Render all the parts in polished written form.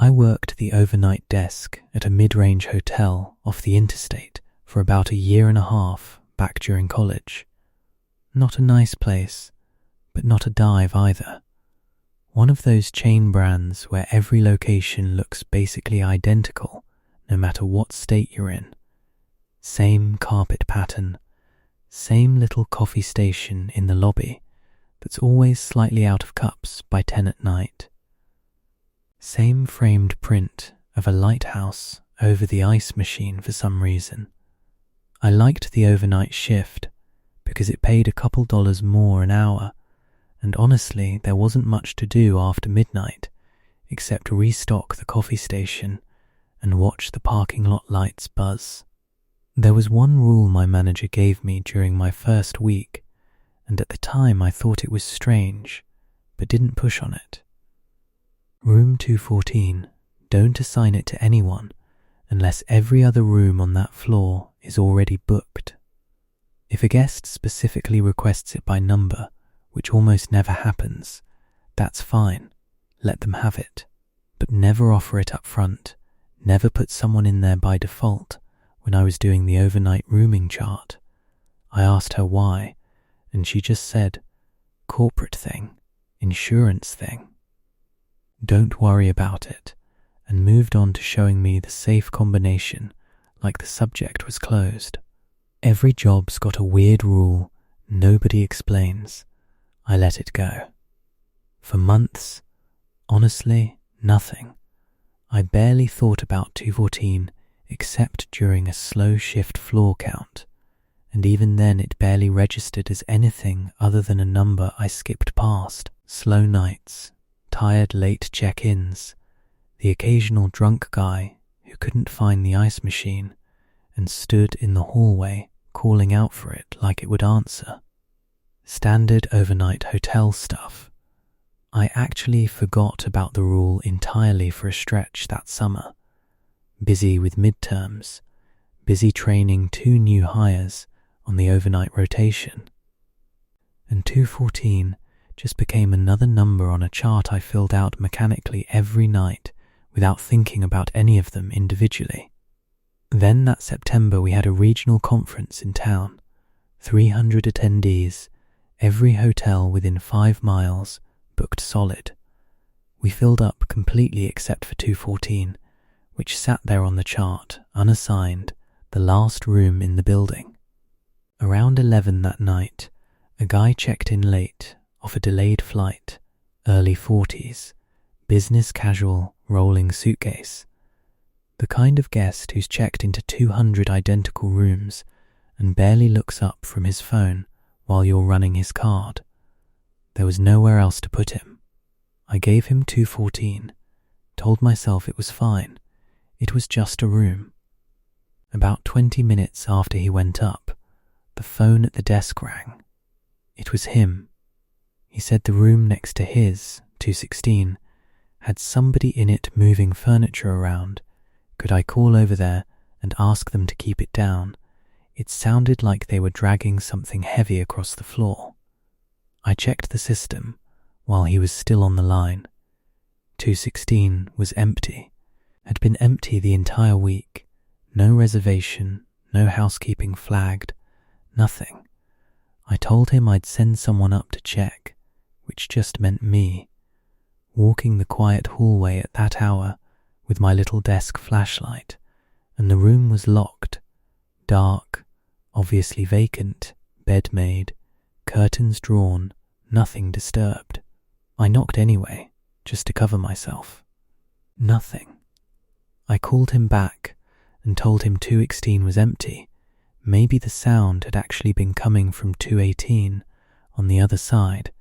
I worked the overnight desk at a mid-range hotel off the interstate for about a year and a half back during college. Not a nice place, but not a dive either. One of those chain brands where every location looks basically identical no matter what state you're in. Same carpet pattern, same little coffee station in the lobby that's always slightly out of cups by 10 at night. Same framed print of a lighthouse over the ice machine for some reason. I liked the overnight shift because it paid a couple dollars more an hour, and honestly there wasn't much to do after midnight except restock the coffee station and watch the parking lot lights buzz. There was one rule my manager gave me during my first week, and at the time I thought it was strange, but didn't push on it. Room 214, don't assign it to anyone unless every other room on that floor is already booked. If a guest specifically requests it by number, which almost never happens, that's fine, let them have it. But never offer it up front, never put someone in there by default when I was doing the overnight rooming chart. I asked her why, and she just said, corporate thing, insurance thing. Don't worry about it, and moved on to showing me the safe combination like the subject was closed. Every job's got a weird rule nobody explains. I let it go. For months, honestly, nothing. I barely thought about 214 except during a slow shift floor count, and even then it barely registered as anything other than a number I skipped past. Slow nights, tired late check-ins, the occasional drunk guy who couldn't find the ice machine and stood in the hallway calling out for it like it would answer. Standard overnight hotel stuff. I actually forgot about the rule entirely for a stretch that summer. Busy with midterms, busy training 2 new hires on the overnight rotation. And 214 just became another number on a chart I filled out mechanically every night without thinking about any of them individually. Then that September we had a regional conference in town, 300 attendees, every hotel within 5 miles booked solid. We filled up completely except for 214, which sat there on the chart, unassigned, the last room in the building. Around 11 that night, a guy checked in late off a delayed flight, early 40s, business casual, rolling suitcase. The kind of guest who's checked into 200 identical rooms and barely looks up from his phone while you're running his card. There was nowhere else to put him. I gave him 214, told myself it was fine, it was just a room. About 20 minutes after he went up, the phone at the desk rang. It was him. He said the room next to his, 216, had somebody in it moving furniture around. Could I call over there and ask them to keep it down? It sounded like they were dragging something heavy across the floor. I checked the system while he was still on the line. 216 was empty, had been empty the entire week. No reservation, no housekeeping flagged, nothing. I told him I'd send someone up to check, which just meant me, walking the quiet hallway at that hour with my little desk flashlight, and the room was locked, dark, obviously vacant, bed made, curtains drawn, nothing disturbed. I knocked anyway, just to cover myself. Nothing. I called him back and told him 216 was empty. Maybe the sound had actually been coming from 218 on the other side.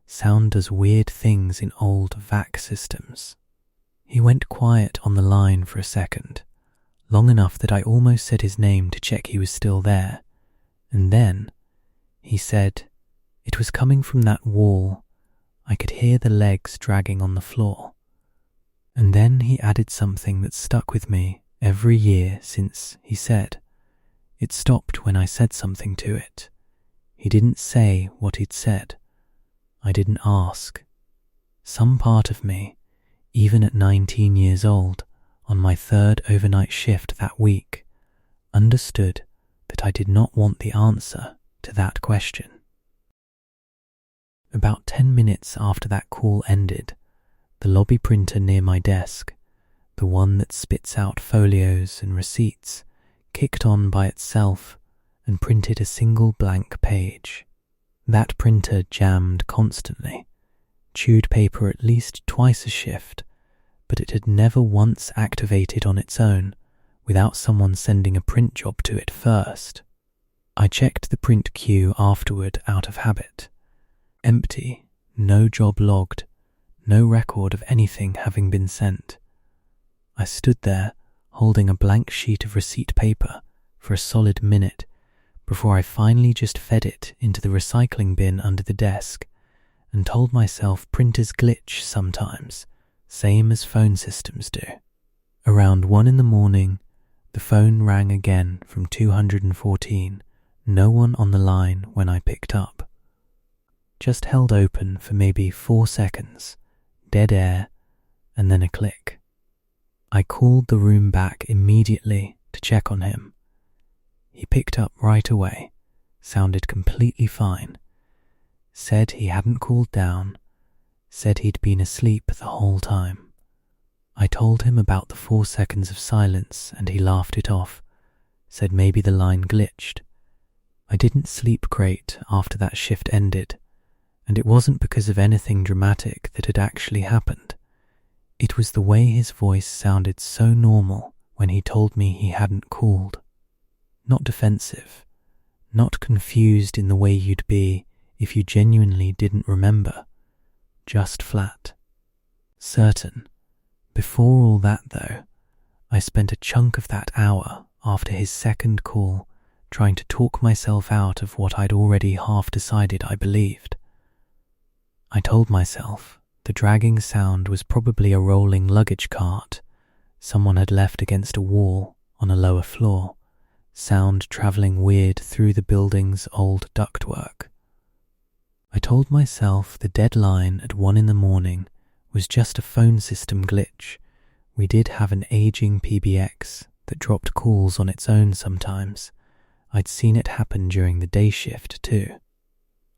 Sound does weird things in old VAC systems. He went quiet on the line for a second, long enough that I almost said his name to check he was still there, and then he said, "It was coming from that wall. I could hear the legs dragging on the floor." And then he added something that stuck with me every year since, he said. It stopped when I said something to it. He didn't say what he'd said. I didn't ask. Some part of me, even at 19 years old, on my third overnight shift that week, understood that I did not want the answer to that question. About 10 minutes after that call ended, the lobby printer near my desk, the one that spits out folios and receipts, kicked on by itself and printed a single blank page. That printer jammed constantly, chewed paper at least twice a shift, but it had never once activated on its own without someone sending a print job to it first. I checked the print queue afterward out of habit. Empty, no job logged, no record of anything having been sent. I stood there holding a blank sheet of receipt paper for a solid minute before I finally just fed it into the recycling bin under the desk and told myself printers glitch sometimes, same as phone systems do. Around 1 a.m, the phone rang again from 214, no one on the line when I picked up. Just held open for maybe 4 seconds, dead air, and then a click. I called the room back immediately to check on him. He picked up right away, sounded completely fine, said he hadn't cooled down, said he'd been asleep the whole time. I told him about the 4 seconds of silence and he laughed it off, said maybe the line glitched. I didn't sleep great after that shift ended, and it wasn't because of anything dramatic that had actually happened. It was the way his voice sounded so normal when he told me he hadn't cooled. Not defensive, not confused in the way you'd be if you genuinely didn't remember, just flat. Certain. Before all that, though, I spent a chunk of that hour after his second call trying to talk myself out of what I'd already half decided I believed. I told myself the dragging sound was probably a rolling luggage cart someone had left against a wall on a lower floor, sound travelling weird through the building's old ductwork. I told myself the deadline at 1 a.m. was just a phone system glitch. We did have an aging PBX that dropped calls on its own sometimes. I'd seen it happen during the day shift too.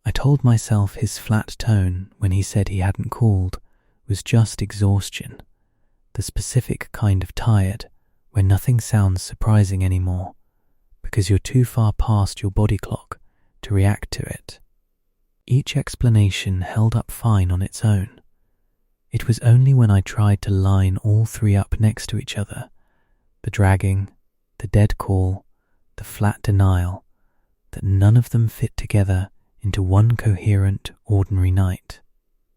I told myself his flat tone when he said he hadn't called was just exhaustion, the specific kind of tired where nothing sounds surprising anymore because you're too far past your body clock to react to it. Each explanation held up fine on its own. It was only when I tried to line all three up next to each other, the dragging, the dead call, the flat denial, that none of them fit together into one coherent, ordinary night.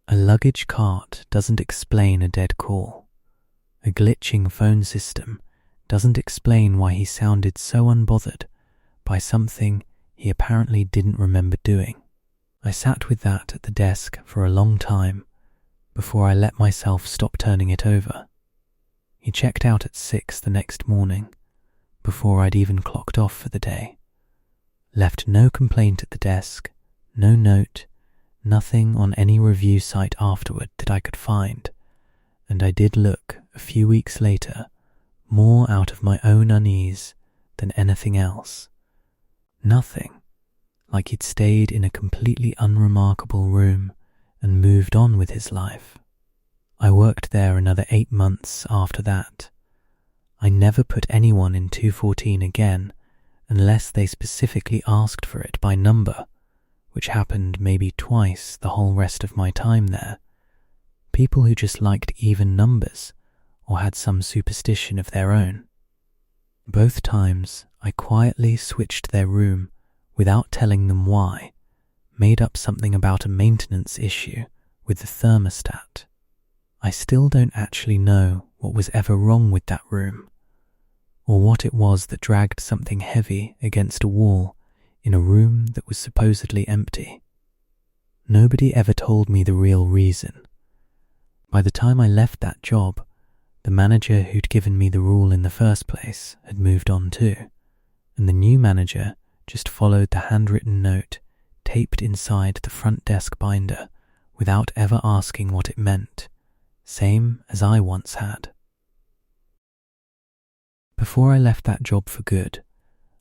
A luggage cart doesn't explain a dead call. A glitching phone system doesn't explain why he sounded so unbothered by something he apparently didn't remember doing. I sat with that at the desk for a long time before I let myself stop turning it over. He checked out at 6 the next morning, before I'd even clocked off for the day. Left no complaint at the desk, no note, nothing on any review site afterward that I could find, and I did look, a few weeks later, more out of my own unease than anything else. Nothing, like he'd stayed in a completely unremarkable room and moved on with his life. I worked there another 8 months after that. I never put anyone in 214 again unless they specifically asked for it by number, which happened maybe twice the whole rest of my time there. People who just liked even numbers or had some superstition of their own. Both times I quietly switched their room without telling them why, made up something about a maintenance issue with the thermostat. I still don't actually know what was ever wrong with that room, or what it was that dragged something heavy against a wall in a room that was supposedly empty. Nobody ever told me the real reason. By the time I left that job, the manager who'd given me the rule in the first place had moved on too, and the new manager just followed the handwritten note taped inside the front desk binder without ever asking what it meant, same as I once had. Before I left that job for good,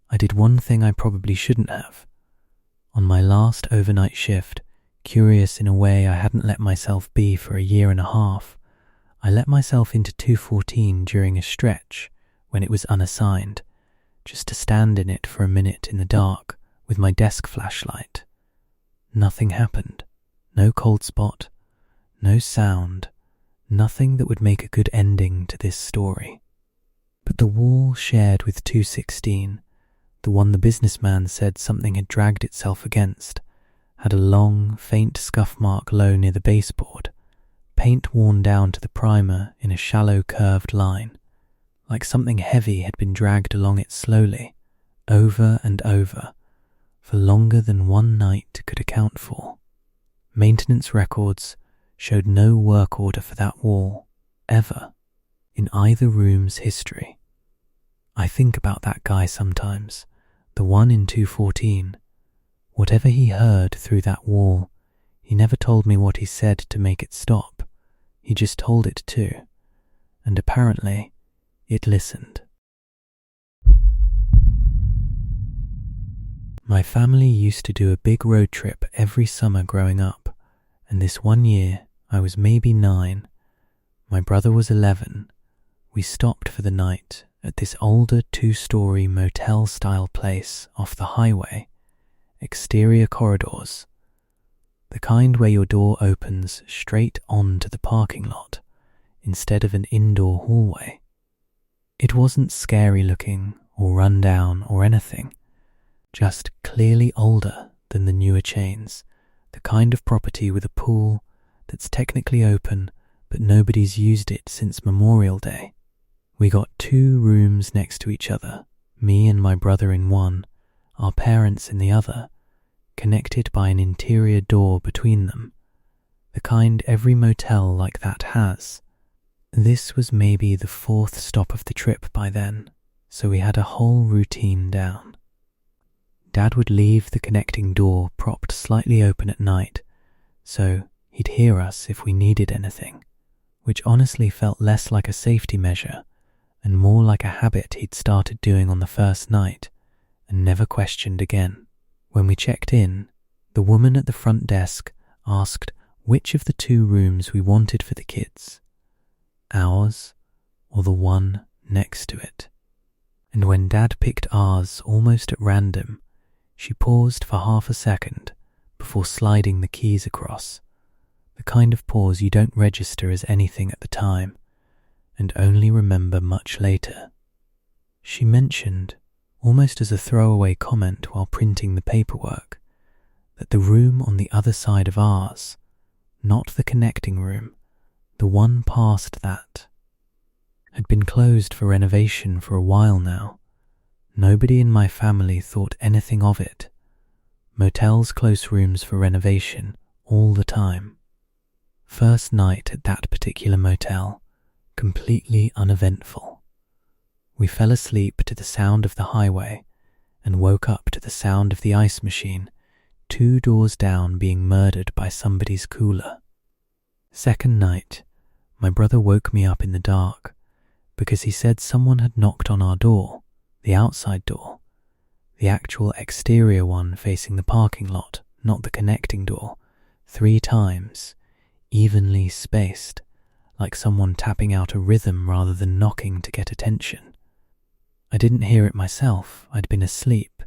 I did one thing I probably shouldn't have. On my last overnight shift, curious in a way I hadn't let myself be for a year and a half, I let myself into 214 during a stretch when it was unassigned, just to stand in it for a minute in the dark with my desk flashlight. Nothing happened. No cold spot, no sound, nothing that would make a good ending to this story. But the wall shared with 216, the one the businessman said something had dragged itself against, had a long, faint scuff mark low near the baseboard, paint worn down to the primer in a shallow curved line, like something heavy had been dragged along it slowly, over and over, for longer than one night could account for. Maintenance records showed no work order for that wall, ever, in either room's history. I think about that guy sometimes, the one in 214. Whatever he heard through that wall, he never told me what he said to make it stop. He just told it to, and apparently it listened. My family used to do a big road trip every summer growing up, and this one year I was maybe 9. My brother was 11. We stopped for the night at this older 2-story motel-style place off the highway, exterior corridors, the kind where your door opens straight onto the parking lot instead of an indoor hallway. It wasn't scary looking or run down or anything, just clearly older than the newer chains, the kind of property with a pool that's technically open but nobody's used it since Memorial Day. We got 2 rooms next to each other, me and my brother in one, our parents in the other, connected by an interior door between them, the kind every motel like that has. This was maybe the 4th stop of the trip by then, so we had a whole routine down. Dad would leave the connecting door propped slightly open at night, so he'd hear us if we needed anything, which honestly felt less like a safety measure and more like a habit he'd started doing on the first night and never questioned again. When we checked in, the woman at the front desk asked which of the 2 rooms we wanted for the kids, ours or the one next to it. And when Dad picked ours almost at random, she paused for half a second before sliding the keys across, the kind of pause you don't register as anything at the time and only remember much later. She mentioned, almost as a throwaway comment while printing the paperwork, that the room on the other side of ours, not the connecting room, the one past that, had been closed for renovation for a while now. Nobody in my family thought anything of it. Motels close rooms for renovation all the time. First night at that particular motel, completely uneventful. We fell asleep to the sound of the highway and woke up to the sound of the ice machine 2 doors down being murdered by somebody's cooler. Second night, my brother woke me up in the dark because he said someone had knocked on our door, the outside door, the actual exterior one facing the parking lot, not the connecting door, 3 times, evenly spaced, like someone tapping out a rhythm rather than knocking to get attention. I didn't hear it myself, I'd been asleep,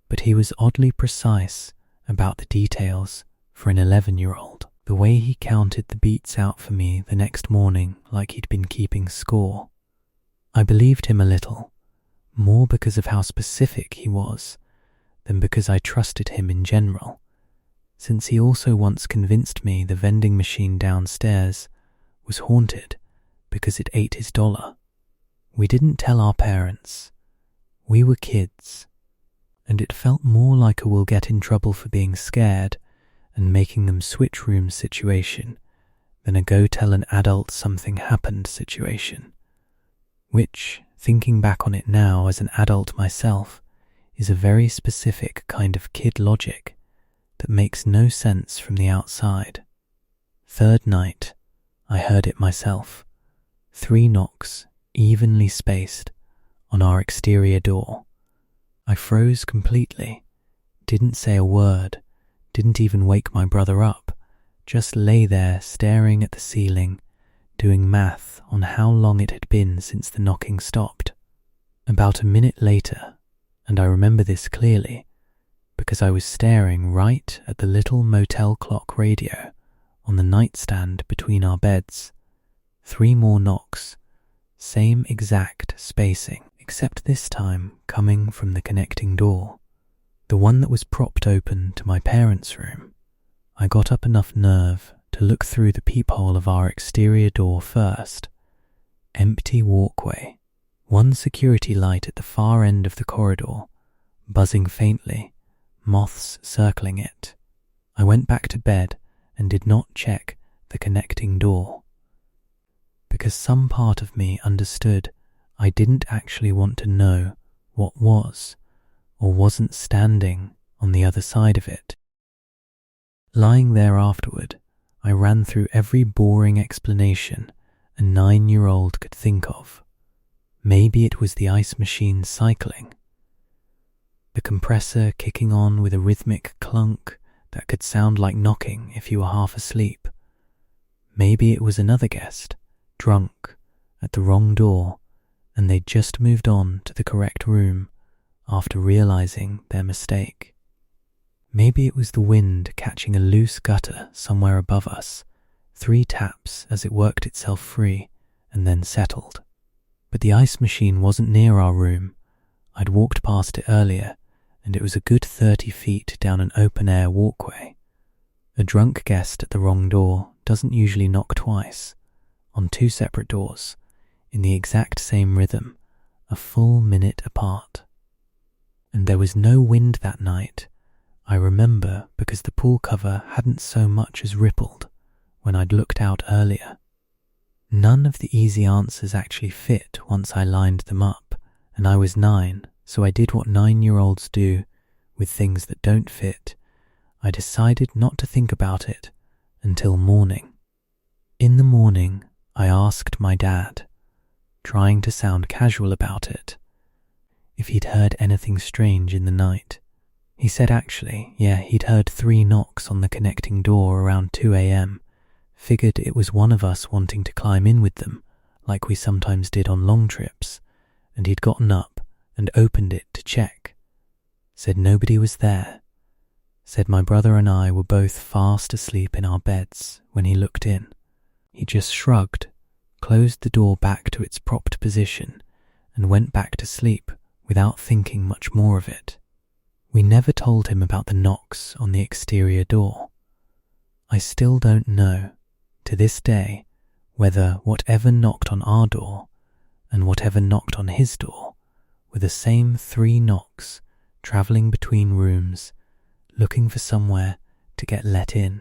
but he was oddly precise about the details for an 11-year-old, the way he counted the beats out for me the next morning like he'd been keeping score. I believed him a little, more because of how specific he was than because I trusted him in general, since he also once convinced me the vending machine downstairs was haunted because it ate his dollar. We didn't tell our parents. We were kids, and it felt more like a we'll get in trouble for being scared and making them switch rooms situation than a go tell an adult something happened situation, which, thinking back on it now as an adult myself, is a very specific kind of kid logic that makes no sense from the outside. Third night, I heard it myself. 3 knocks, evenly spaced, on our exterior door. I froze completely, didn't say a word, didn't even wake my brother up, just lay there staring at the ceiling, doing math on how long it had been since the knocking stopped. About a minute later, and I remember this clearly, because I was staring right at the little motel clock radio on the nightstand between our beds. 3 more knocks, same exact spacing, except this time coming from the connecting door, the one that was propped open to my parents' room. I got up enough nerve to look through the peephole of our exterior door first. Empty walkway, 1 security light at the far end of the corridor, buzzing faintly, moths circling it. I went back to bed and did not check the connecting door, because some part of me understood I didn't actually want to know what was or wasn't standing on the other side of it. Lying there afterward, I ran through every boring explanation a 9-year-old could think of. Maybe it was the ice machine cycling, the compressor kicking on with a rhythmic clunk that could sound like knocking if you were half asleep. Maybe it was another guest, drunk, at the wrong door, and they'd just moved on to the correct room after realizing their mistake. Maybe it was the wind catching a loose gutter somewhere above us, 3 taps as it worked itself free and then settled. But the ice machine wasn't near our room. I'd walked past it earlier, and it was a good 30 feet down an open-air walkway. A drunk guest at the wrong door doesn't usually knock twice, on 2 separate doors, in the exact same rhythm, a full minute apart. And there was no wind that night, I remember, because the pool cover hadn't so much as rippled when I'd looked out earlier. None of the easy answers actually fit once I lined them up, and I was 9, so I did what 9-year-olds do with things that don't fit. I decided not to think about it until morning. In the morning, I asked my dad, trying to sound casual about it, if he'd heard anything strange in the night. He said actually, he'd heard 3 knocks on the connecting door around 2 a.m, figured it was one of us wanting to climb in with them, like we sometimes did on long trips, and he'd gotten up and opened it to check. Said nobody was there. Said my brother and I were both fast asleep in our beds when he looked in. He just shrugged, closed the door back to its propped position, and went back to sleep without thinking much more of it. We never told him about the knocks on the exterior door. I still don't know, to this day, whether whatever knocked on our door and whatever knocked on his door were the same 3 knocks travelling between rooms, looking for somewhere to get let in,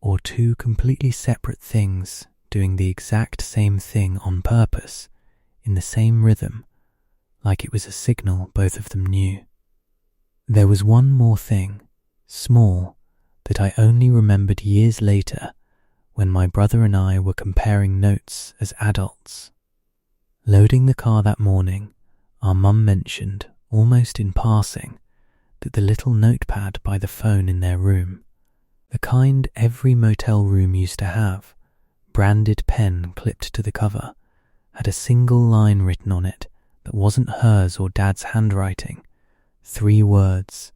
or 2 completely separate things doing the exact same thing on purpose, in the same rhythm, like it was a signal both of them knew. There was one more thing, small, that I only remembered years later when my brother and I were comparing notes as adults. Loading the car that morning, our mum mentioned, almost in passing, that the little notepad by the phone in their room, the kind every motel room used to have, branded pen clipped to the cover, had a single line written on it that wasn't hers or Dad's handwriting. 3 words,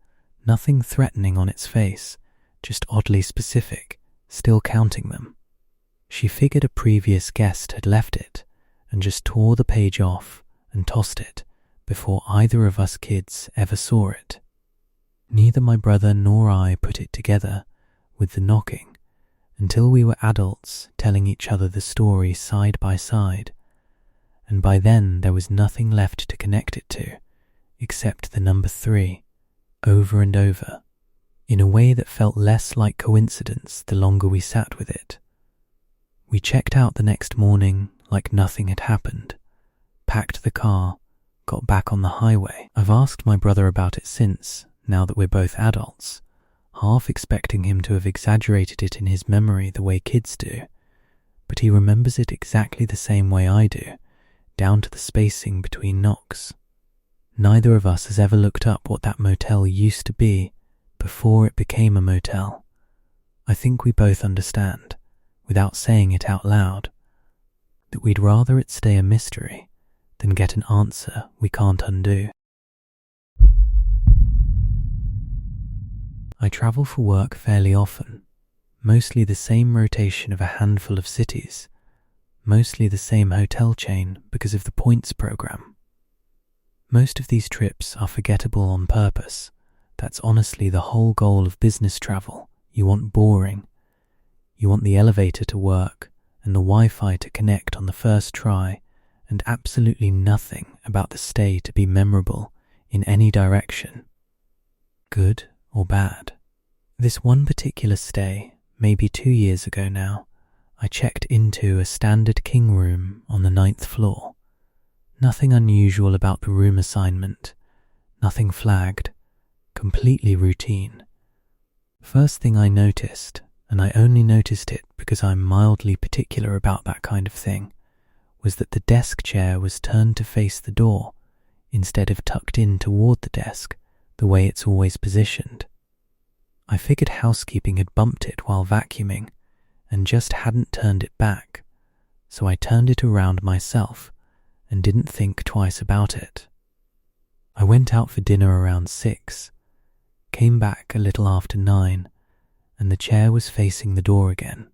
nothing threatening on its face, just oddly specific, still counting them. She figured a previous guest had left it and just tore the page off and tossed it before either of us kids ever saw it. Neither my brother nor I put it together with the knocking until we were adults telling each other the story side by side, and by then there was nothing left to connect it to except the number 3, over and over, in a way that felt less like coincidence the longer we sat with it. We checked out the next morning like nothing had happened, packed the car, got back on the highway. I've asked my brother about it since, now that we're both adults, half expecting him to have exaggerated it in his memory the way kids do, but he remembers it exactly the same way I do, down to the spacing between knocks. Neither of us has ever looked up what that motel used to be before it became a motel. I think we both understand, without saying it out loud, that we'd rather it stay a mystery than get an answer we can't undo. I travel for work fairly often, mostly the same rotation of a handful of cities, mostly the same hotel chain because of the points program. Most of these trips are forgettable on purpose. That's honestly the whole goal of business travel. You want boring. You want the elevator to work and the Wi-Fi to connect on the first try, and absolutely nothing about the stay to be memorable in any direction, good or bad. This one particular stay, maybe 2 years ago now, I checked into a standard king room on the 9th floor. Nothing unusual about the room assignment, nothing flagged, completely routine. First thing I noticed, and I only noticed it because I'm mildly particular about that kind of thing, was that the desk chair was turned to face the door instead of tucked in toward the desk the way it's always positioned. I figured housekeeping had bumped it while vacuuming and just hadn't turned it back, so I turned it around myself and didn't think twice about it. I went out for dinner around 6, came back a little after 9, and the chair was facing the door again.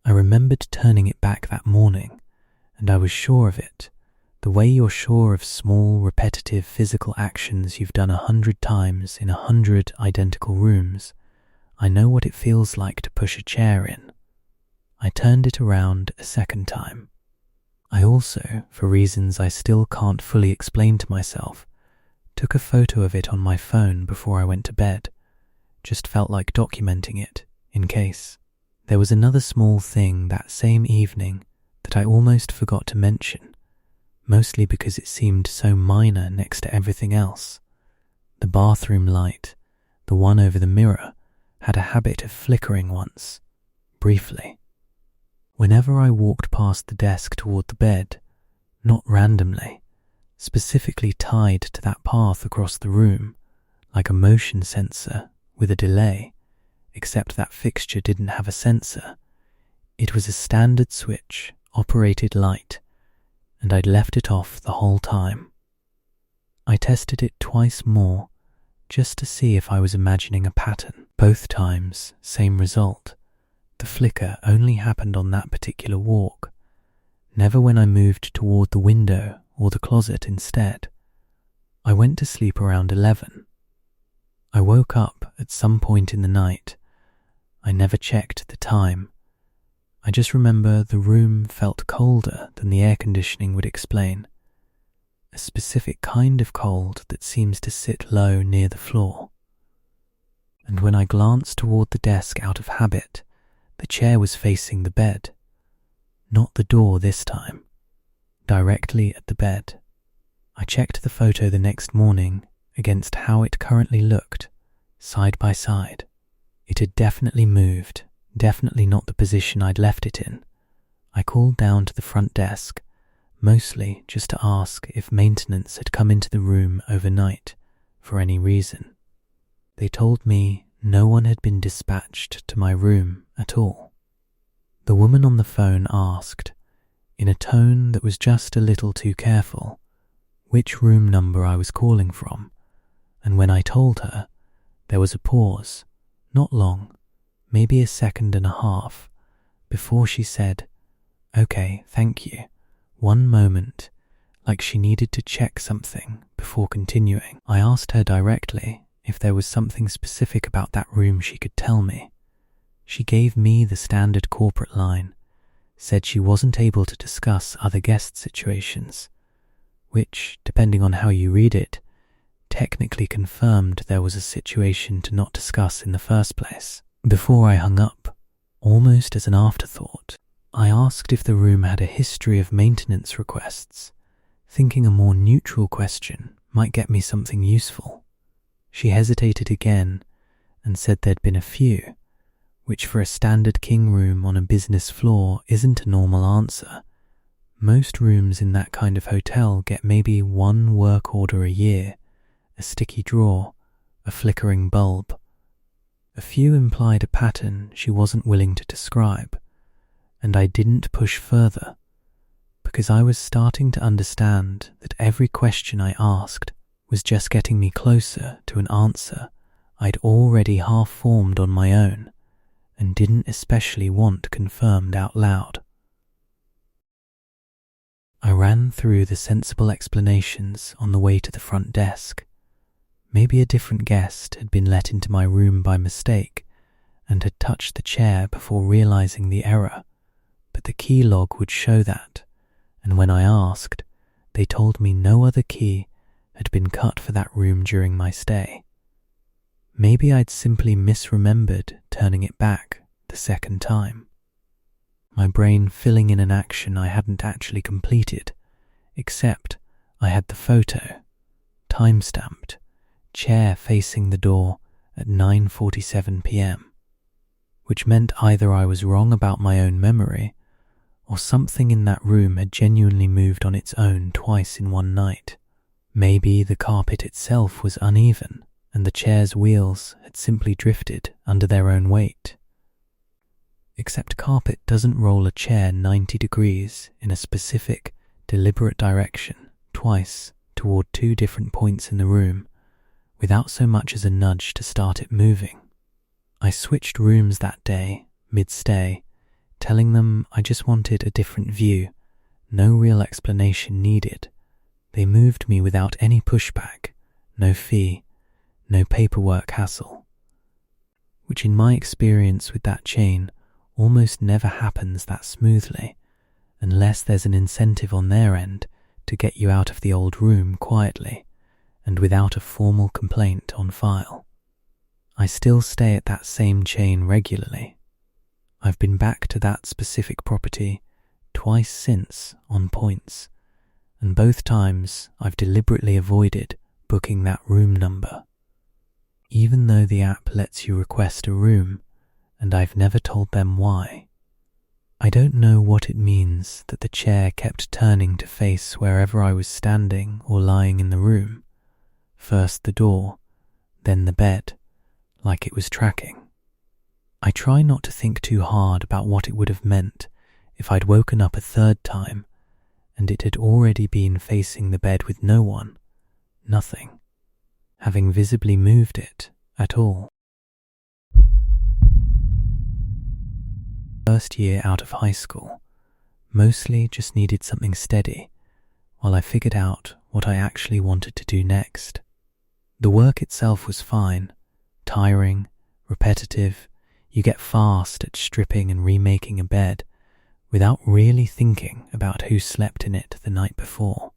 I remembered turning it back that morning, and I was sure of it, the way you're sure of small, repetitive physical actions you've done 100 times in 100 identical rooms. I know what it feels like to push a chair in. I turned it around a second time. I also, for reasons I still can't fully explain to myself, took a photo of it on my phone before I went to bed. Just felt like documenting it, in case. There was another small thing that same evening that I almost forgot to mention, mostly because it seemed so minor next to everything else. The bathroom light, the one over the mirror, had a habit of flickering once, briefly. Whenever I walked past the desk toward the bed, not randomly, specifically tied to that path across the room, like a motion sensor with a delay, except that fixture didn't have a sensor. It was a standard switch, operated light, and I'd left it off the whole time. I tested it twice more, just to see if I was imagining a pattern. Both times, same result. The flicker only happened on that particular walk, never when I moved toward the window or the closet instead. I went to sleep around 11. I woke up at some point in the night. I never checked the time. I just remember the room felt colder than the air conditioning would explain. A specific kind of cold that seems to sit low near the floor. And when I glanced toward the desk out of habit, the chair was facing the bed. Not the door this time. Directly at the bed. I checked the photo the next morning against how it currently looked, side by side. It had definitely moved, definitely not the position I'd left it in. I called down to the front desk, mostly just to ask if maintenance had come into the room overnight for any reason. They told me no one had been dispatched to my room at all. The woman on the phone asked, in a tone that was just a little too careful, which room number I was calling from, and when I told her, there was a pause, not long, maybe a second and a half, before she said, "Okay, thank you," one moment, like she needed to check something before continuing. I asked her directly if there was something specific about that room she could tell me. She gave me the standard corporate line, said she wasn't able to discuss other guest situations, which, depending on how you read it, technically confirmed there was a situation to not discuss in the first place. Before I hung up, almost as an afterthought, I asked if the room had a history of maintenance requests, thinking a more neutral question might get me something useful. She hesitated again and said there'd been a few, which for a standard king room on a business floor isn't a normal answer. Most rooms in that kind of hotel get maybe one work order a year, a sticky drawer, a flickering bulb. A few implied a pattern she wasn't willing to describe, and I didn't push further because I was starting to understand that every question I asked was just getting me closer to an answer I'd already half formed on my own and didn't especially want confirmed out loud. I ran through the sensible explanations on the way to the front desk. Maybe a different guest had been let into my room by mistake and had touched the chair before realizing the error, but the key log would show that, and when I asked, they told me no other key had been cut for that room during my stay. Maybe I'd simply misremembered turning it back the second time. My brain filling in an action I hadn't actually completed, except I had the photo, time-stamped, chair facing the door at 9:47 p.m., which meant either I was wrong about my own memory or something in that room had genuinely moved on its own twice in one night. Maybe the carpet itself was uneven and the chair's wheels had simply drifted under their own weight. Except carpet doesn't roll a chair 90 degrees in a specific, deliberate direction twice toward two different points in the room without so much as a nudge to start it moving. I switched rooms that day, mid-stay, telling them I just wanted a different view, no real explanation needed. They moved me without any pushback, no fee, no paperwork hassle. Which in my experience with that chain almost never happens that smoothly, unless there's an incentive on their end to get you out of the old room quietly and without a formal complaint on file. I still stay at that same chain regularly. I've been back to that specific property twice since on points, and both times I've deliberately avoided booking that room number. Even though the app lets you request a room, and I've never told them why. I don't know what it means that the chair kept turning to face wherever I was standing or lying in the room. First the door, then the bed, like it was tracking. I try not to think too hard about what it would have meant if I'd woken up a third time and it had already been facing the bed with no one, nothing, having visibly moved it at all. First year out of high school, mostly just needed something steady while I figured out what I actually wanted to do next. The work itself was fine, tiring, repetitive. You get fast at stripping and remaking a bed without really thinking about who slept in it the night before,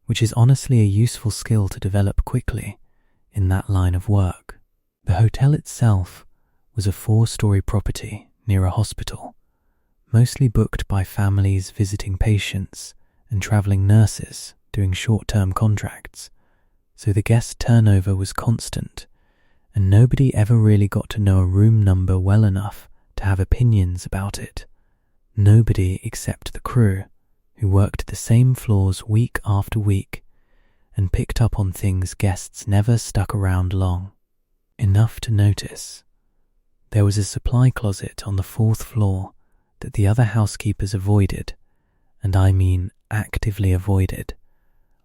which is honestly a useful skill to develop quickly in that line of work. The hotel itself was a 4-story property near a hospital, mostly booked by families visiting patients and travelling nurses doing short-term contracts, so the guest turnover was constant and nobody ever really got to know a room number well enough to have opinions about it. Nobody except the crew, who worked the same floors week after week and picked up on things guests never stuck around long. Enough to notice. There was a supply closet on the 4th floor that the other housekeepers avoided, and I mean actively avoided,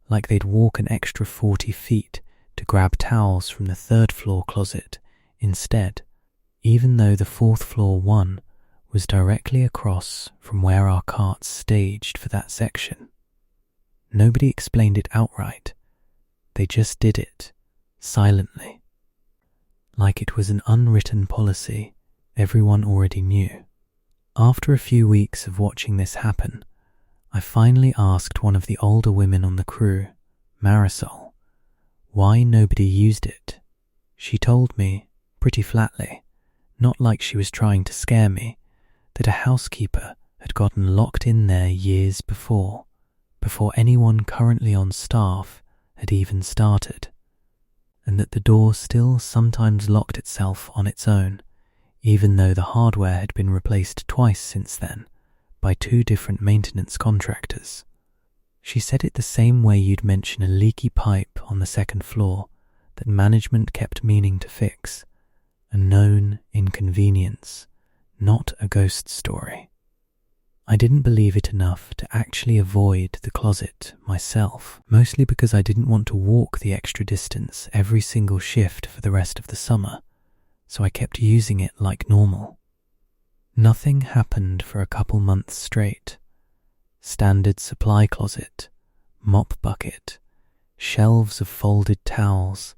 like they'd walk an extra 40 feet to grab towels from the 3rd floor closet instead, even though the 4th floor one was directly across from where our carts staged for that section. Nobody explained it outright. They just did it, silently, like it was an unwritten policy everyone already knew. After a few weeks of watching this happen, I finally asked one of the older women on the crew, Marisol, why nobody used it. She told me, pretty flatly, not like she was trying to scare me, that a housekeeper had gotten locked in there years before anyone currently on staff had even started, and that the door still sometimes locked itself on its own, even though the hardware had been replaced twice since then by 2 different maintenance contractors. She said it the same way you'd mention a leaky pipe on the 2nd floor that management kept meaning to fix, a known inconvenience, not a ghost story. I didn't believe it enough to actually avoid the closet myself, mostly because I didn't want to walk the extra distance every single shift for the rest of the summer, so I kept using it like normal. Nothing happened for a couple months straight. Standard supply closet, mop bucket, shelves of folded towels,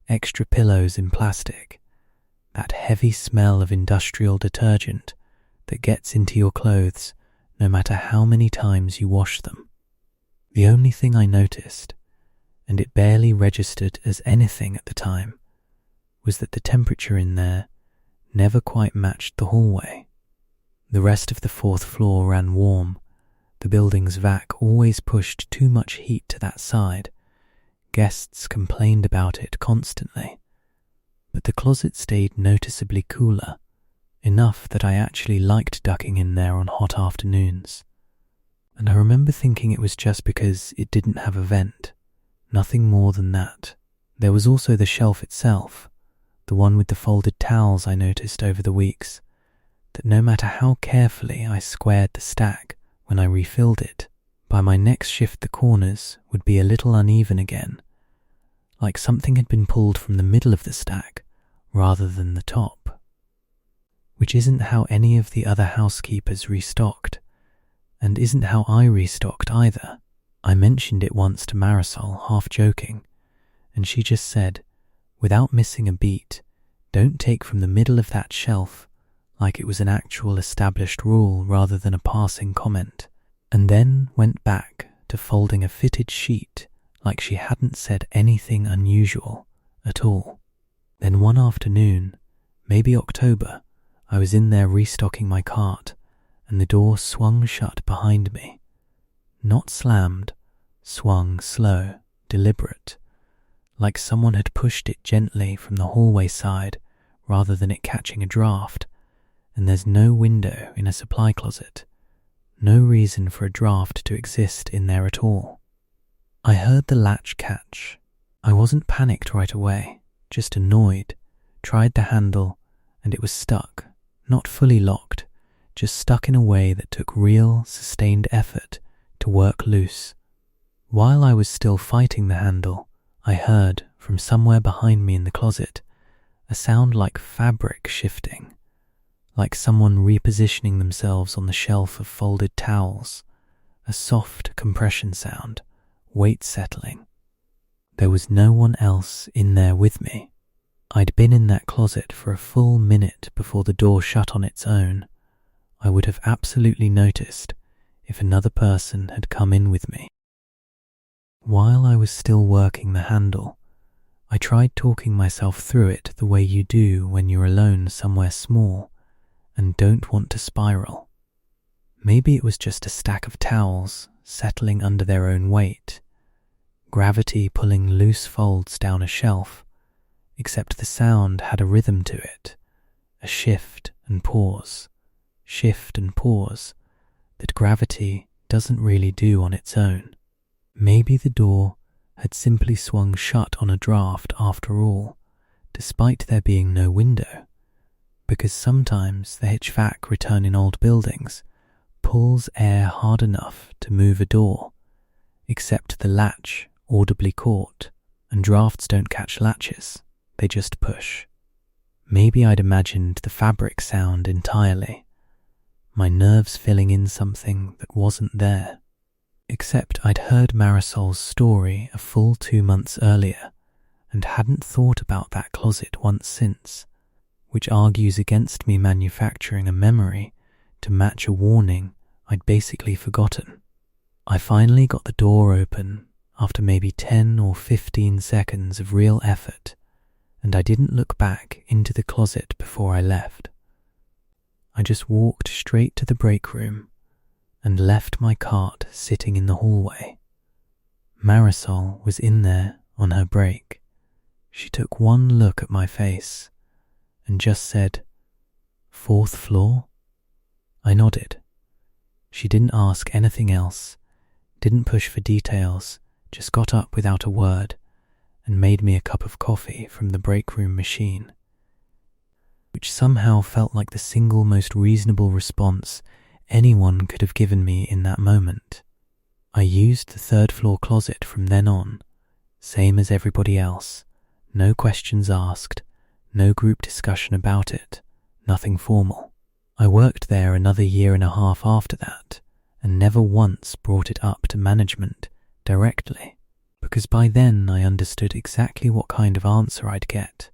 extra pillows in plastic, that heavy smell of industrial detergent that gets into your clothes no matter how many times you wash them. The only thing I noticed, and it barely registered as anything at the time, was that the temperature in there never quite matched the hallway. The rest of the 4th floor ran warm. The building's vac always pushed too much heat to that side. Guests complained about it constantly. But the closet stayed noticeably cooler, enough that I actually liked ducking in there on hot afternoons. And I remember thinking it was just because it didn't have a vent, nothing more than that. There was also the shelf itself, the one with the folded towels I noticed over the weeks, that no matter how carefully I squared the stack when I refilled it, by my next shift the corners would be a little uneven again, like something had been pulled from the middle of the stack rather than the top. Which isn't how any of the other housekeepers restocked, and isn't how I restocked either. I mentioned it once to Marisol, half joking, and she just said, without missing a beat, don't take from the middle of that shelf, like it was an actual established rule rather than a passing comment, and then went back to folding a fitted sheet like she hadn't said anything unusual at all. Then one afternoon, maybe October, I was in there restocking my cart, and the door swung shut behind me. Not slammed, swung slow, deliberate, like someone had pushed it gently from the hallway side rather than it catching a draft, and there's no window in a supply closet, no reason for a draft to exist in there at all. I heard the latch catch. I wasn't panicked right away, just annoyed, tried the handle, and it was stuck, not fully locked, just stuck in a way that took real, sustained effort to work loose. While I was still fighting the handle, I heard, from somewhere behind me in the closet, a sound like fabric shifting, like someone repositioning themselves on the shelf of folded towels, a soft compression sound, weight settling. There was no one else in there with me. I'd been in that closet for a full minute before the door shut on its own. I would have absolutely noticed if another person had come in with me. While I was still working the handle, I tried talking myself through it the way you do when you're alone somewhere small and don't want to spiral. Maybe it was just a stack of towels settling under their own weight, gravity pulling loose folds down a shelf, except the sound had a rhythm to it, a shift and pause, that gravity doesn't really do on its own. Maybe the door had simply swung shut on a draft after all, despite there being no window, because sometimes the HVAC return in old buildings pulls air hard enough to move a door, except the latch audibly caught, and drafts don't catch latches, they just push. Maybe I'd imagined the fabric sound entirely, my nerves filling in something that wasn't there. Except I'd heard Marisol's story a full 2 months earlier and hadn't thought about that closet once since, which argues against me manufacturing a memory to match a warning I'd basically forgotten. I finally got the door open after maybe 10 or 15 seconds of real effort, and I didn't look back into the closet before I left. I just walked straight to the break room and left my cart sitting in the hallway. Marisol was in there on her break. She took one look at my face and just said, 4th floor? I nodded. She didn't ask anything else, didn't push for details, just got up without a word and made me a cup of coffee from the break room machine, which somehow felt like the single most reasonable response anyone could have given me in that moment. I used the 3rd floor closet from then on, same as everybody else, no questions asked, no group discussion about it, nothing formal. I worked there another year and a half after that, and never once brought it up to management directly, because by then I understood exactly what kind of answer I'd get.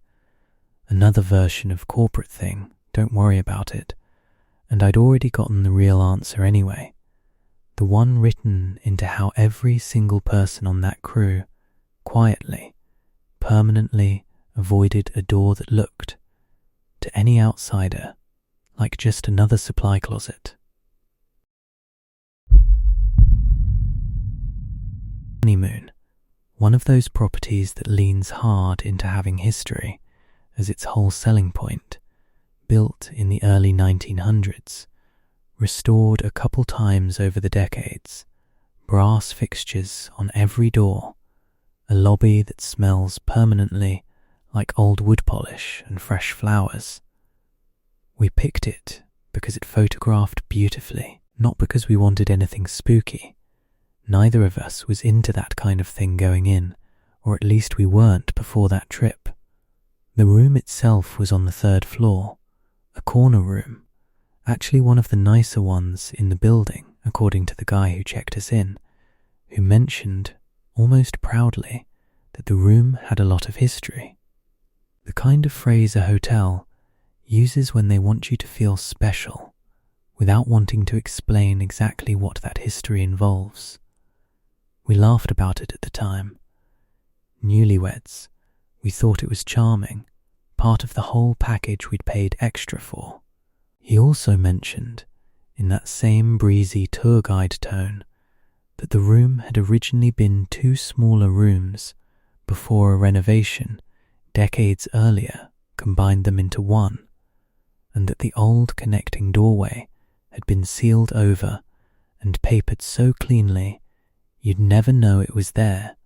Another version of corporate thing, don't worry about it, and I'd already gotten the real answer anyway, the one written into how every single person on that crew quietly, permanently avoided a door that looked, to any outsider, like just another supply closet. Honeymoon, one of those properties that leans hard into having history as its whole selling point, built in the early 1900s, restored a couple times over the decades, brass fixtures on every door, a lobby that smells permanently like old wood polish and fresh flowers. We picked it because it photographed beautifully, not because we wanted anything spooky. Neither of us was into that kind of thing going in, or at least we weren't before that trip. The room itself was on the 3rd floor, a corner room, actually one of the nicer ones in the building, according to the guy who checked us in, who mentioned, almost proudly, that the room had a lot of history. The kind of phrase a hotel uses when they want you to feel special, without wanting to explain exactly what that history involves. We laughed about it at the time. Newlyweds, we thought it was charming, part of the whole package we'd paid extra for. He also mentioned, in that same breezy tour guide tone, that the room had originally been 2 smaller rooms before a renovation decades earlier combined them into one, and that the old connecting doorway had been sealed over and papered so cleanly you'd never know it was there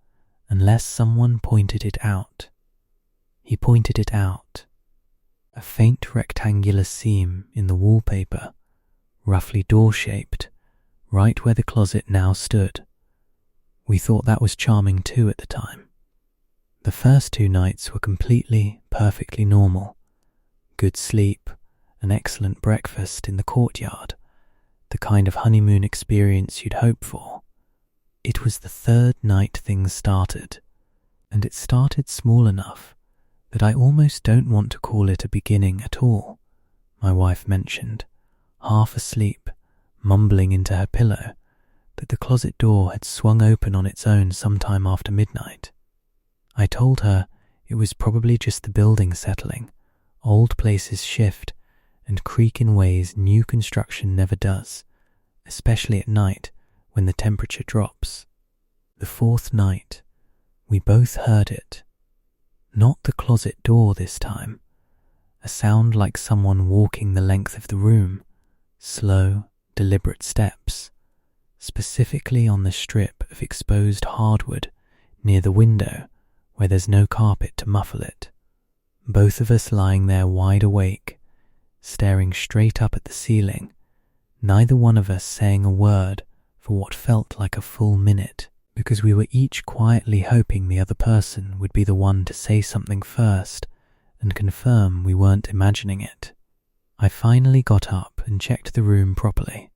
unless someone pointed it out. He pointed it out. A faint rectangular seam in the wallpaper, roughly door-shaped, right where the closet now stood. We thought that was charming too at the time. The first 2 nights were completely, perfectly normal. Good sleep, an excellent breakfast in the courtyard, the kind of honeymoon experience you'd hope for. It was the 3rd night things started, and it started small enough that I almost don't want to call it a beginning at all, my wife mentioned, half asleep, mumbling into her pillow, that the closet door had swung open on its own sometime after midnight. I told her it was probably just the building settling. Old places shift and creak in ways new construction never does, especially at night when the temperature drops. The 4th night, we both heard it. Not the closet door this time, a sound like someone walking the length of the room, slow, deliberate steps, specifically on the strip of exposed hardwood near the window where there's no carpet to muffle it. Both of us lying there wide awake, staring straight up at the ceiling, neither one of us saying a word for what felt like a full minute, because we were each quietly hoping the other person would be the one to say something first and confirm we weren't imagining it. I finally got up and checked the room properly.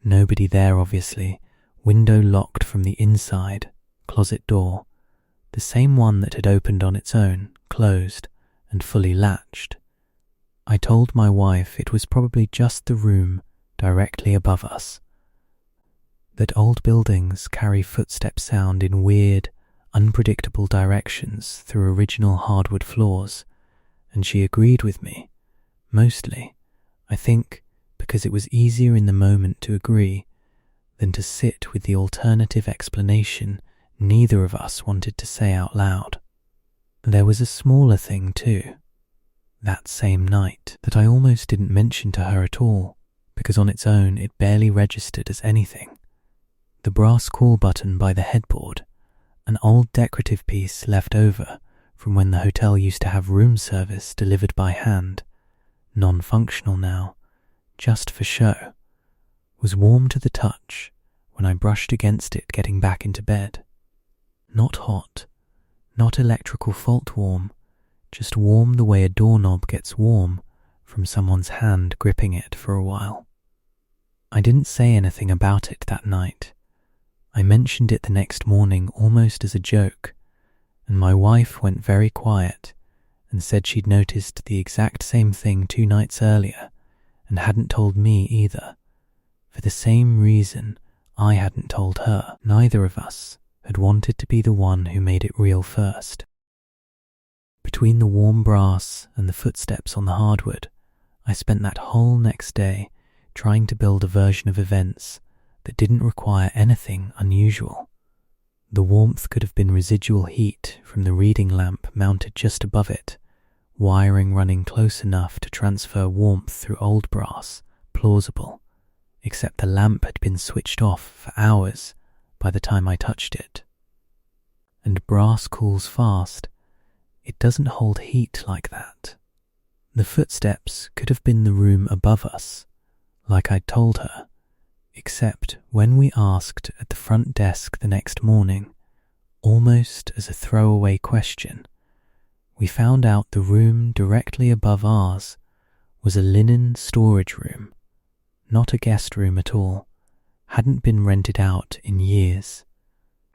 Nobody there, obviously, window locked from the inside, closet door, the same one that had opened on its own, closed, and fully latched. I told my wife it was probably just the room directly above us, that old buildings carry footstep sound in weird, unpredictable directions through original hardwood floors, and she agreed with me, mostly, I think, because it was easier in the moment to agree than to sit with the alternative explanation neither of us wanted to say out loud. There was a smaller thing too. that same night that I almost didn't mention to her at all, because on its own it barely registered as anything. The brass call button by the headboard, an old decorative piece left over from when the hotel used to have room service delivered by hand, non-functional now, just for show, was warm to the touch when I brushed against it getting back into bed. Not hot, not electrical fault warm, just warm the way a doorknob gets warm from someone's hand gripping it for a while. I didn't say anything about it that night. I mentioned it the next morning almost as a joke, and my wife went very quiet and said she'd noticed the exact same thing 2 nights earlier and hadn't told me either, for the same reason I hadn't told her. Neither of us had wanted to be the one who made it real first. Between the warm brass and the footsteps on the hardwood, I spent that whole next day trying to build a version of events that didn't require anything unusual. The warmth could have been residual heat from the reading lamp mounted just above it, wiring running close enough to transfer warmth through old brass, plausible, except the lamp had been switched off for hours by the time I touched it. And brass cools fast. It doesn't hold heat like that. The footsteps could have been the room above us, like I'd told her, except when we asked at the front desk the next morning, almost as a throwaway question, we found out the room directly above ours was a linen storage room, not a guest room at all, hadn't been rented out in years.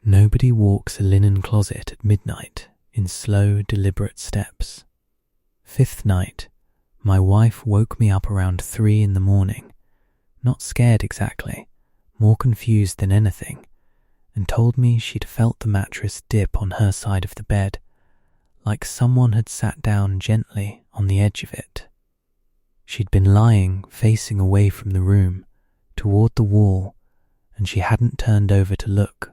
Nobody walks a linen closet at midnight in slow, deliberate steps. 5th night, my wife woke me up around 3 in the morning, not scared exactly, more confused than anything, and told me she'd felt the mattress dip on her side of the bed, like someone had sat down gently on the edge of it. She'd been lying facing away from the room, toward the wall, and she hadn't turned over to look,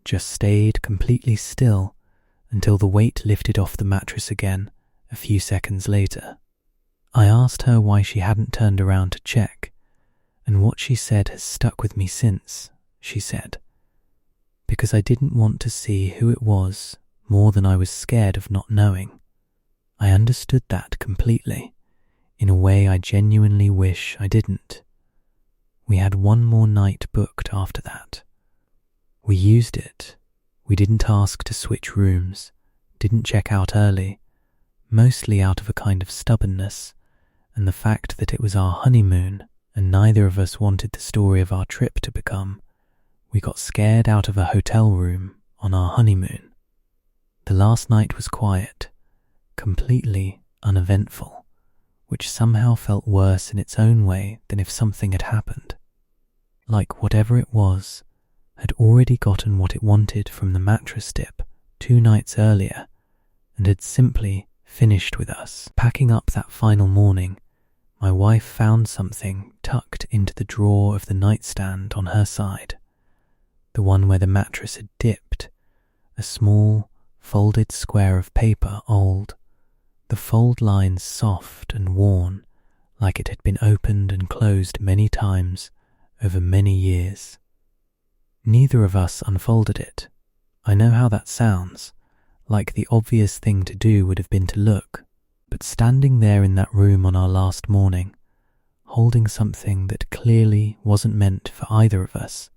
just stayed completely still until the weight lifted off the mattress again a few seconds later. I asked her why she hadn't turned around to check, and what she said has stuck with me since. She said, because I didn't want to see who it was more than I was scared of not knowing. I understood that completely, in a way I genuinely wish I didn't. We had 1 more night booked after that. We used it. We didn't ask to switch rooms, didn't check out early, mostly out of a kind of stubbornness, and the fact that it was our honeymoon and neither of us wanted the story of our trip to become. We got scared out of a hotel room on our honeymoon. The last night was quiet, completely uneventful, which somehow felt worse in its own way than if something had happened. Like whatever it was had already gotten what it wanted from the mattress dip 2 nights earlier and had simply finished with us. Packing up that final morning, my wife found something tucked into the drawer of the nightstand on her side, the one where the mattress had dipped, a small, folded square of paper, old, the fold lines soft and worn, like it had been opened and closed many times over many years. Neither of us unfolded it. I know how that sounds, like the obvious thing to do would have been to look, but standing there in that room on our last morning, holding something that clearly wasn't meant for either of us,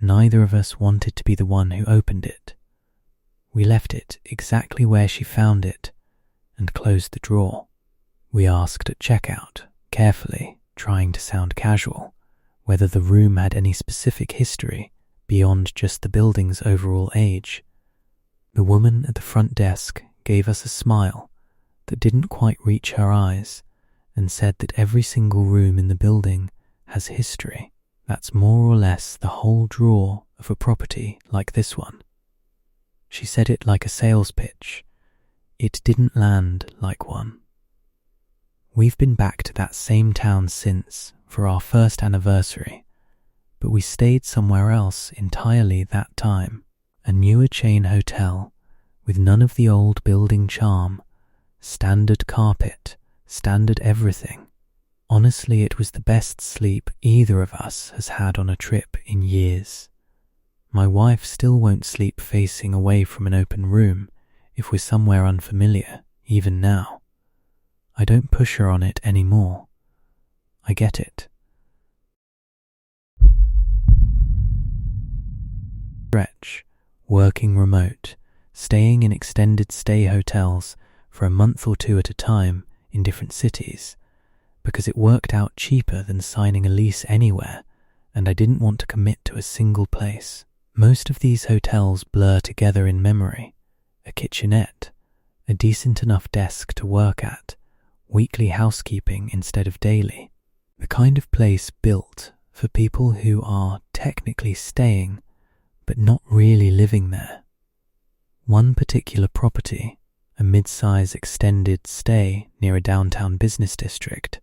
neither of us wanted to be the one who opened it. We left it exactly where she found it and closed the drawer. We asked at checkout, carefully, trying to sound casual, whether the room had any specific history beyond just the building's overall age. The woman at the front desk gave us a smile that didn't quite reach her eyes and said that every single room in the building has history. That's more or less the whole drawer of a property like this one. She said it like a sales pitch. It didn't land like one. We've been back to that same town since for our first anniversary, but we stayed somewhere else entirely that time, a newer chain hotel with none of the old building charm, Standard carpet, standard everything. Honestly, it was the best sleep either of us has had on a trip in years. My wife still won't sleep facing away from an open room if we're somewhere unfamiliar, even now. I don't push her on it anymore. I get it. Stretch, working remote, staying in extended stay hotels for a month or two at a time in different cities, because it worked out cheaper than signing a lease anywhere, and I didn't want to commit to a single place. Most of these hotels blur together in memory: a kitchenette, a decent enough desk to work at, weekly housekeeping instead of daily. The kind of place built for people who are technically staying but not really living there. One particular property, a mid-size extended stay near a downtown business district,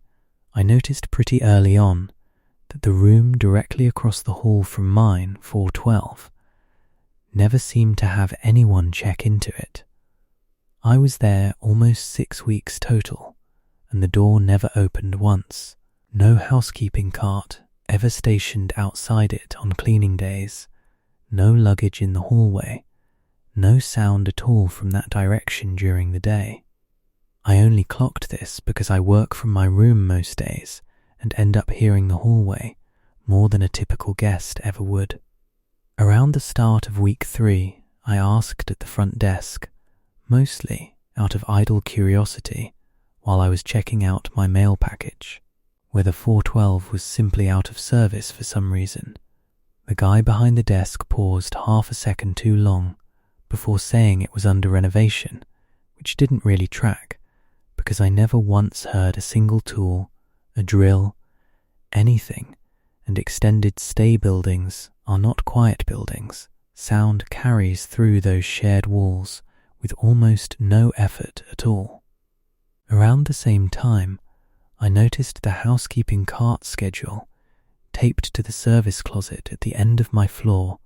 I noticed pretty early on that the room directly across the hall from mine, 412, never seemed to have anyone check into it. I was there almost 6 weeks total, and the door never opened once. No housekeeping cart ever stationed outside it on cleaning days, no luggage in the hallway, no sound at all from that direction during the day. I only clocked this because I work from my room most days and end up hearing the hallway more than a typical guest ever would. Around the start of week 3, I asked at the front desk, mostly out of idle curiosity while I was checking out my mail package, whether 412 was simply out of service for some reason. The guy behind the desk paused half a second too long before saying it was under renovation, which didn't really track, because I never once heard a single tool, a drill, anything, and extended stay buildings are not quiet buildings. Sound carries through those shared walls with almost no effort at all. Around the same time, I noticed the housekeeping cart schedule taped to the service closet at the end of my floor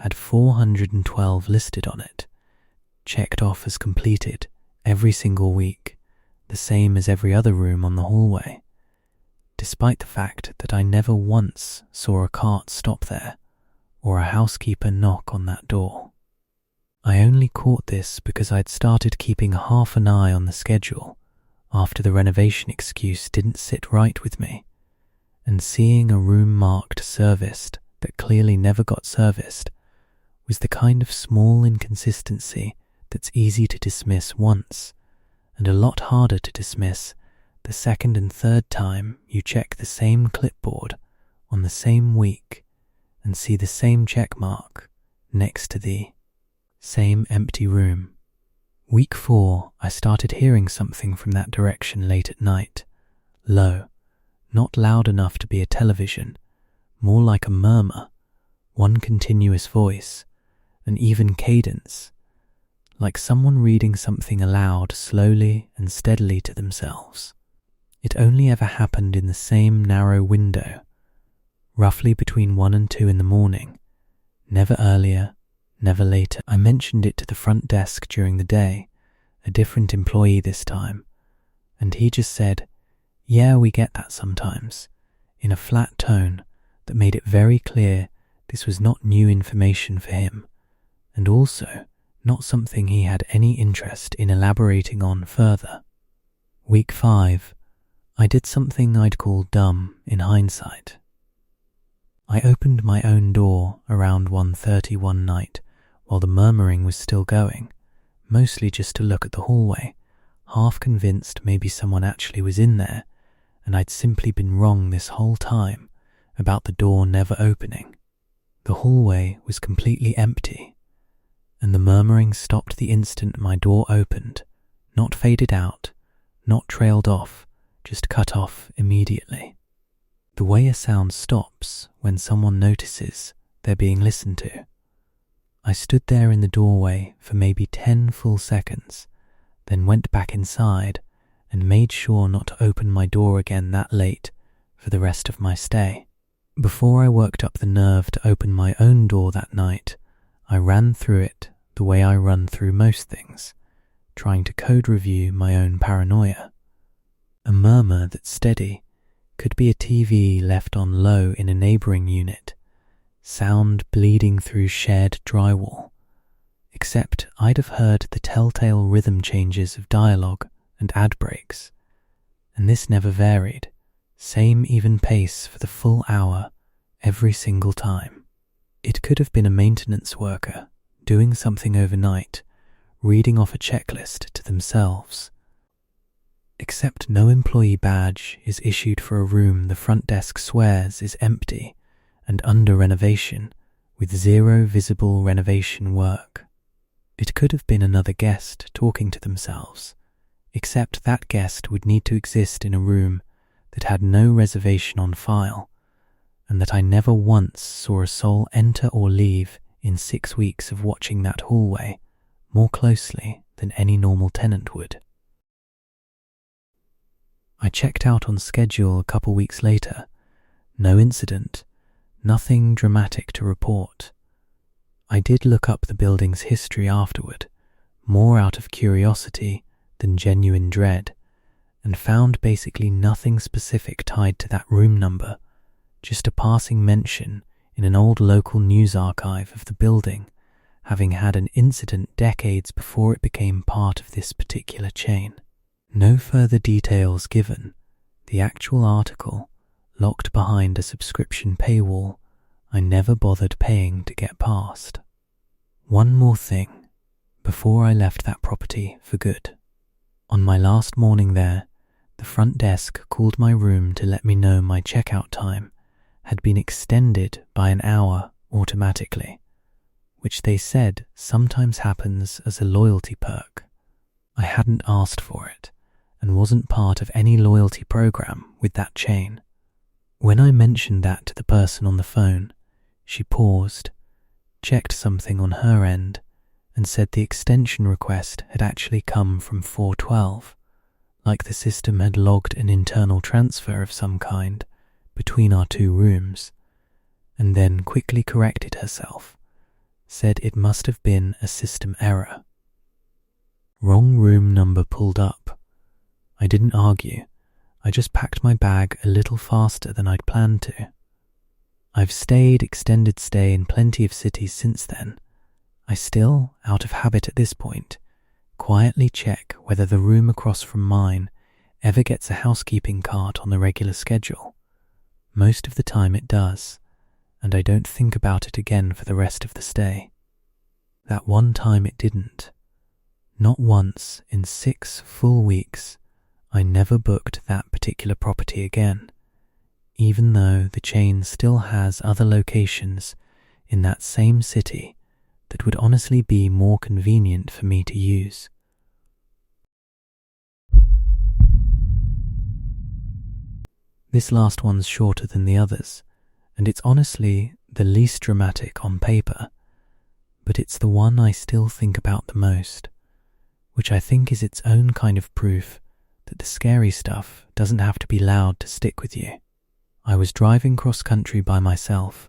had 412 listed on it, checked off as completed every single week, the same as every other room on the hallway, despite the fact that I never once saw a cart stop there or a housekeeper knock on that door. I only caught this because I'd started keeping half an eye on the schedule after the renovation excuse didn't sit right with me, and seeing a room marked serviced that clearly never got serviced was the kind of small inconsistency that's easy to dismiss once and a lot harder to dismiss the second and third time you check the same clipboard on the same week and see the same check mark next to the same empty room. Week 4, I started hearing something from that direction late at night, low, not loud enough to be a television, more like a murmur, one continuous voice, an even cadence, like someone reading something aloud slowly and steadily to themselves. It only ever happened in the same narrow window, roughly between 1 and 2 in the morning, never earlier, never later. I mentioned it to the front desk during the day, a different employee this time, and he just said, "Yeah, we get that sometimes," in a flat tone that made it very clear this was not new information for him, and also not something he had any interest in elaborating on further. Week 5, I did something I'd call dumb in hindsight. I opened my own door around 1:30 one night while the murmuring was still going, mostly just to look at the hallway, half convinced maybe someone actually was in there and I'd simply been wrong this whole time about the door never opening. The hallway was completely empty, and the murmuring stopped the instant my door opened, not faded out, not trailed off, just cut off immediately. The way a sound stops when someone notices they're being listened to. I stood there in the doorway for maybe 10 full seconds, then went back inside and made sure not to open my door again that late for the rest of my stay. Before I worked up the nerve to open my own door that night, I ran through it the way I run through most things, trying to code review my own paranoia. A murmur that's steady could be a TV left on low in a neighbouring unit, sound bleeding through shared drywall, except I'd have heard the telltale rhythm changes of dialogue and ad breaks, and this never varied, same even pace for the full hour every single time. It could have been a maintenance worker doing something overnight, reading off a checklist to themselves. Except no employee badge is issued for a room the front desk swears is empty and under renovation, with zero visible renovation work. It could have been another guest talking to themselves, except that guest would need to exist in a room that had no reservation on file, and that I never once saw a soul enter or leave in 6 weeks of watching that hallway more closely than any normal tenant would. I checked out on schedule a couple weeks later. No incident, nothing dramatic to report. I did look up the building's history afterward, more out of curiosity than genuine dread, and found basically nothing specific tied to that room number, just a passing mention in an old local news archive of the building having had an incident decades before it became part of this particular chain. No further details given. The actual article, locked behind a subscription paywall, I never bothered paying to get past. One more thing, before I left that property for good. On my last morning there, the front desk called my room to let me know my checkout time had been extended by an hour automatically, which they said sometimes happens as a loyalty perk. I hadn't asked for it, and wasn't part of any loyalty program with that chain. When I mentioned that to the person on the phone, she paused, checked something on her end, and said the extension request had actually come from 412, like the system had logged an internal transfer of some kind between our two rooms, and then quickly corrected herself, said it must have been a system error. Wrong room number pulled up. I didn't argue. I just packed my bag a little faster than I'd planned to. I've stayed extended stay in plenty of cities since then. I still, out of habit at this point, quietly check whether the room across from mine ever gets a housekeeping cart on the regular schedule. Most of the time it does, and I don't think about it again for the rest of the stay. That one time it didn't. Not once in 6 full weeks, I never booked that particular property again, even though the chain still has other locations in that same city that would honestly be more convenient for me to use. This last one's shorter than the others, and it's honestly the least dramatic on paper, but it's the one I still think about the most, which I think is its own kind of proof that the scary stuff doesn't have to be loud to stick with you. I was driving cross-country by myself,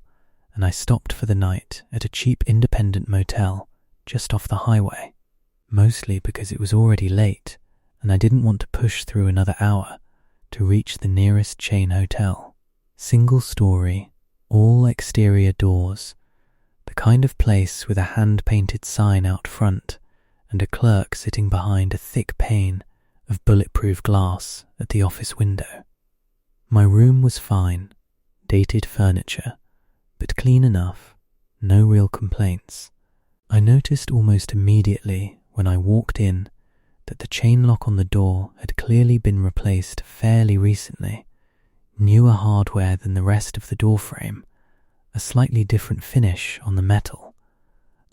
and I stopped for the night at a cheap independent motel just off the highway, mostly because it was already late and I didn't want to push through another hour to reach the nearest chain hotel. Single story, all exterior doors, the kind of place with a hand-painted sign out front and a clerk sitting behind a thick pane of bulletproof glass at the office window. My room was fine, dated furniture, but clean enough, no real complaints. I noticed almost immediately when I walked in that the chain lock on the door had clearly been replaced fairly recently, newer hardware than the rest of the door frame, a slightly different finish on the metal,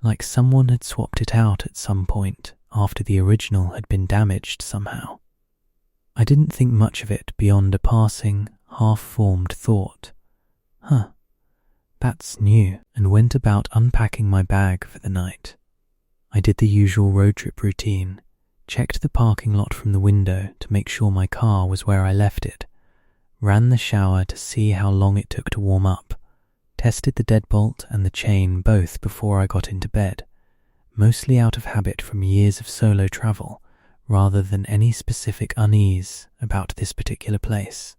like someone had swapped it out at some point after the original had been damaged somehow. I didn't think much of it beyond a passing, half-formed thought. That's new, and went about unpacking my bag for the night. I did the usual road trip routine, checked the parking lot from the window to make sure my car was where I left it, ran the shower to see how long it took to warm up, tested the deadbolt and the chain both before I got into bed, mostly out of habit from years of solo travel rather than any specific unease about this particular place.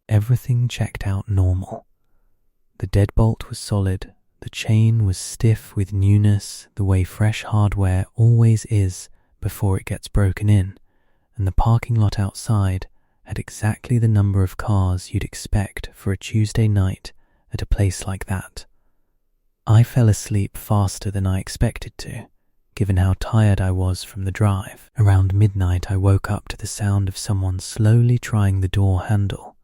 Everything checked out normal. The deadbolt was solid, the chain was stiff with newness the way fresh hardware always is before it gets broken in, and the parking lot outside had exactly the number of cars you'd expect for a Tuesday night at a place like that. I fell asleep faster than I expected to, given how tired I was from the drive. Around midnight, I woke up to the sound of someone slowly trying the door handle.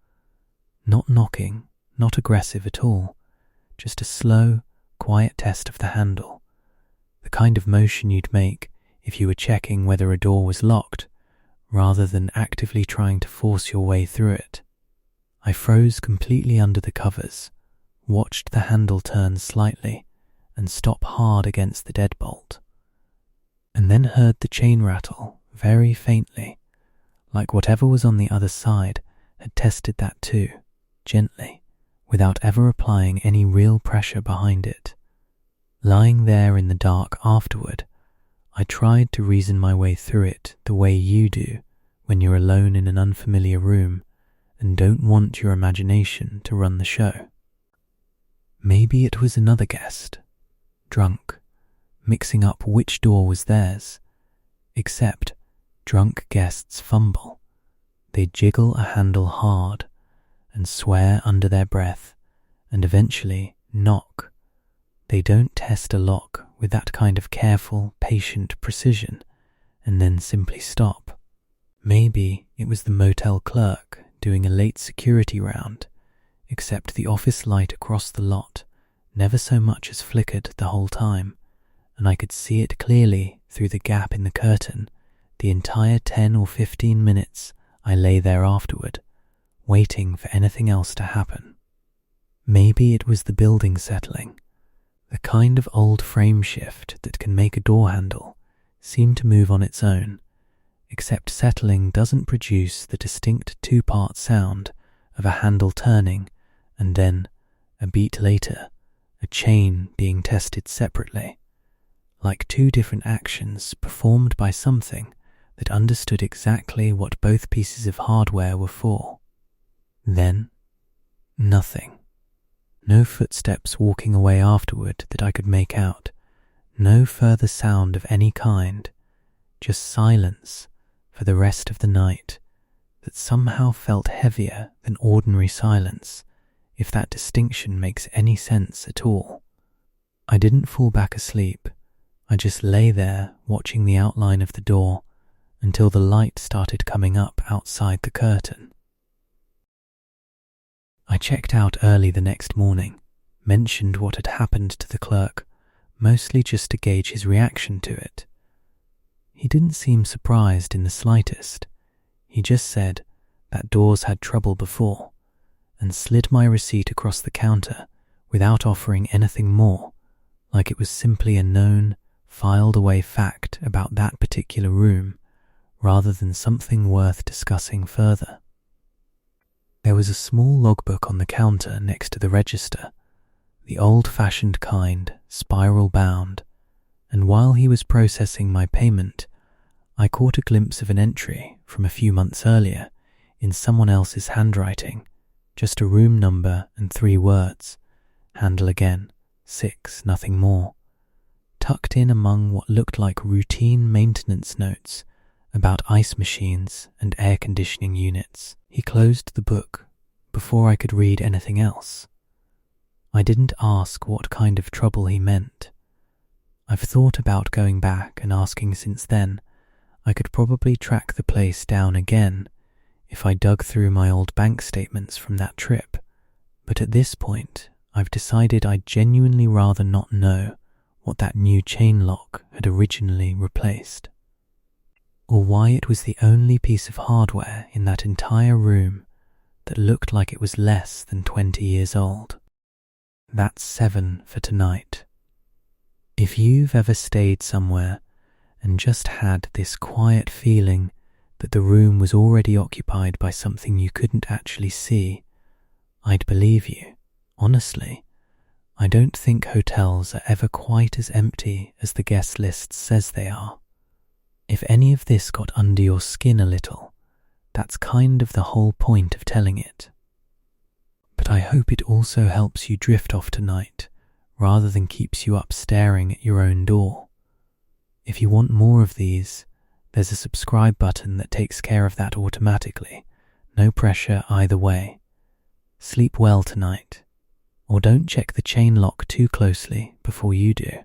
Not knocking, not aggressive at all, just a slow, quiet test of the handle, the kind of motion you'd make if you were checking whether a door was locked, rather than actively trying to force your way through it. I froze completely under the covers, watched the handle turn slightly and stop hard against the deadbolt, and then heard the chain rattle very faintly, like whatever was on the other side had tested that too, gently, without ever applying any real pressure behind it. Lying there in the dark afterward, I tried to reason my way through it the way you do when you're alone in an unfamiliar room and don't want your imagination to run the show. Maybe it was another guest, drunk, mixing up which door was theirs, except drunk guests fumble. They jiggle a handle hard and swear under their breath and eventually knock. They don't test a lock with that kind of careful, patient precision and then simply stop. Maybe it was the motel clerk doing a late security round, except the office light across the lot never so much as flickered the whole time, and I could see it clearly through the gap in the curtain the entire 10 or 15 minutes I lay there afterward, waiting for anything else to happen. Maybe it was the building settling, the kind of old frame shift that can make a door handle seem to move on its own, except settling doesn't produce the distinct two-part sound of a handle turning and then, a beat later, a chain being tested separately, like two different actions performed by something that understood exactly what both pieces of hardware were for. Then, nothing. No footsteps walking away afterward that I could make out, no further sound of any kind, just silence for the rest of the night that somehow felt heavier than ordinary silence, if that distinction makes any sense at all. I didn't fall back asleep. I just lay there watching the outline of the door until the light started coming up outside the curtain. I checked out early the next morning, mentioned what had happened to the clerk, mostly just to gauge his reaction to it. He didn't seem surprised in the slightest. He just said that doors had trouble before, and slid my receipt across the counter without offering anything more, like it was simply a known, filed-away fact about that particular room, rather than something worth discussing further. There was a small logbook on the counter next to the register, the old-fashioned kind, spiral-bound, and while he was processing my payment, I caught a glimpse of an entry from a few months earlier in someone else's handwriting, just a room number and 3 words, handle again, 6, nothing more, tucked in among what looked like routine maintenance notes about ice machines and air conditioning units. He closed the book before I could read anything else. I didn't ask what kind of trouble he meant. I've thought about going back and asking since then. I could probably track the place down again if I dug through my old bank statements from that trip, but at this point I've decided I'd genuinely rather not know what that new chain lock had originally replaced, or why it was the only piece of hardware in that entire room that looked like it was less than 20 years old. That's 7 for tonight. If you've ever stayed somewhere and just had this quiet feeling that the room was already occupied by something you couldn't actually see, I'd believe you. Honestly, I don't think hotels are ever quite as empty as the guest list says they are. If any of this got under your skin a little, that's kind of the whole point of telling it. But I hope it also helps you drift off tonight, rather than keeps you up staring at your own door. If you want more of these, there's a subscribe button that takes care of that automatically. No pressure either way. Sleep well tonight, or don't check the chain lock too closely before you do.